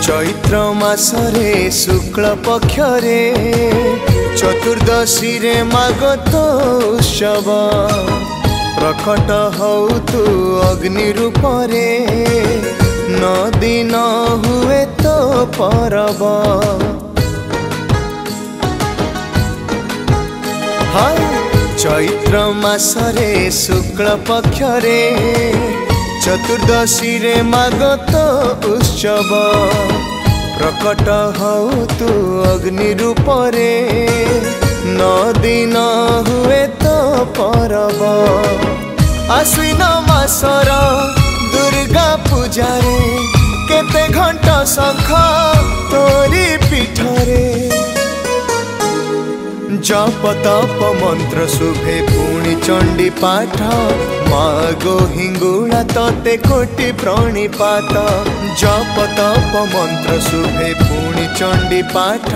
चैत्र मासरे शुक्ल पक्षरे चतुर्दशी रे मागत उत्सव प्रकट हौ तु अग्नि रूपरे नदी न हुए तो परब। चैत्र मासरे शुक्ल पक्षरे चतुर्दशी रे मागत उत्सव प्रकट हौ तु अग्नि रूपरे नदी न हुए तो परब। आश्विन मासर दुर्गा पूजारे केते घंटा शंख तोरी पीठरे जप तप मंत्र शुभे पुणी चंडी पाठ मागो हिंगुला तते कोटि प्रणिपात। जप तप मंत्र शुभे पुणी चंडी पाठ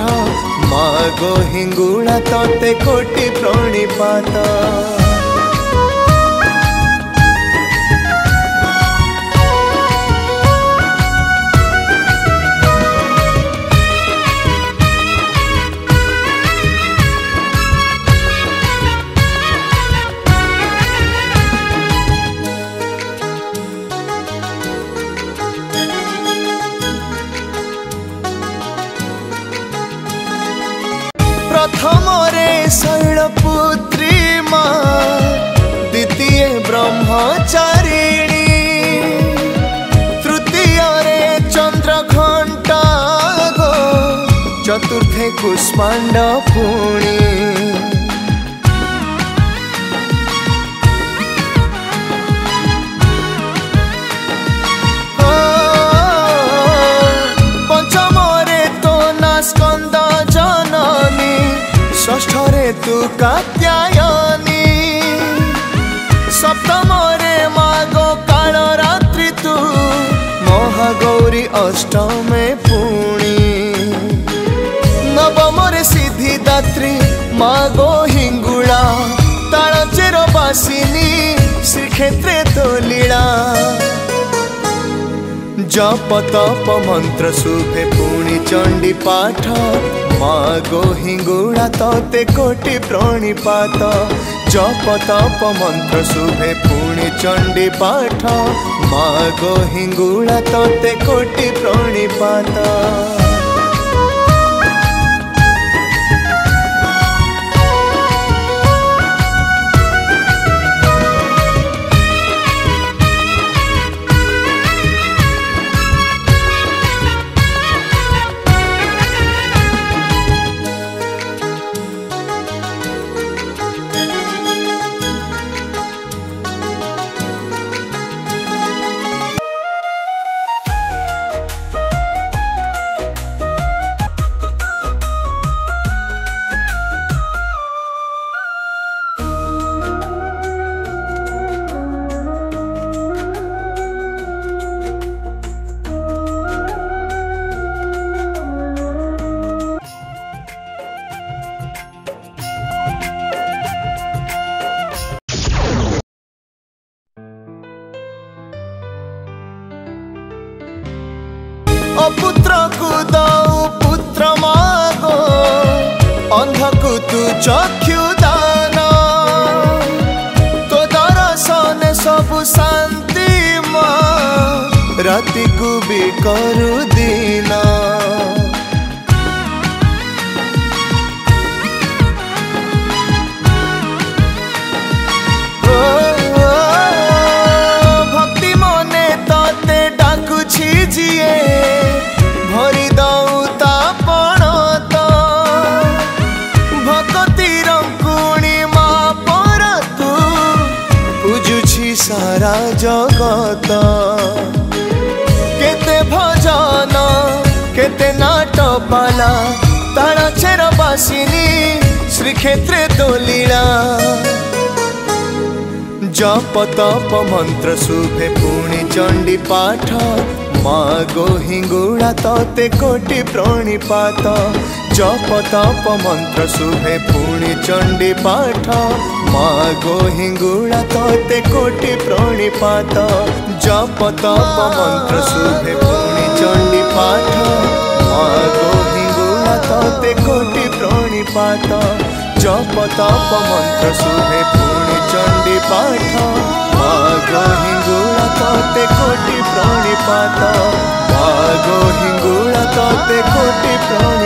मागो हिंगुला तते कोटि प्रणिपात। प्रथम रे शैलपुत्री माँ द्वितीय ब्रह्मचारिणी तृतीय रे चंद्रघंटा गो चतुर्थे कुष्मांड पुणी। पंचम रे तो ना स्कंद जननी षष्ठ रे तु कात्यायनी सप्तम रे मागो काल रात्रि तु महागौरी अष्टमे पुणी। नवम रे सिद्धिदात्री मागो हिंगुला तालचेर बासिनी श्रीक्षेत्रे तो लीला। जप तप मंत्र शुभे पुणी चंडी पाठ मागो हिंगुला तते कोटि प्रणिपात। जप तप मंत्र शुभे पुणी चंडी पाठ मागो हिंगुला तते कोटि प्रणिपात। अपुत्र को दौ पुत्र मागो अंध को तू चक्षु दान तो दर्शन सब शांति माँ राति को भी करू दीना। भक्ति मने तते डाकुछि जिए भरी दऊ तापण तो भक्ति रंकुणी माँ पर तू पूजुछि सारा जगत। केते भजन केते नाट पाला तालचेर बासिनी श्रीक्षेत्रे तो लीला। जप तप मंत्र शुभे पुणी चंडी पाठ मागो हिंगुला तते कोटि प्रणिपात। जप तप मंत्र शुभे पुणी चंडी पाठ मागो हिंगुला तते कोटि प्रणिपात। जप तप मंत्र शुभे पुणी चंडी पाठ मागो हिंगुला तोते कोटि प्रणिपात जप तप मंत्र शुभे पुणी चंडी पाठ मागो हिंगुला तोते कोटि प्रणिपात मागो हिंगुला तोते कोटि प्रणिपात।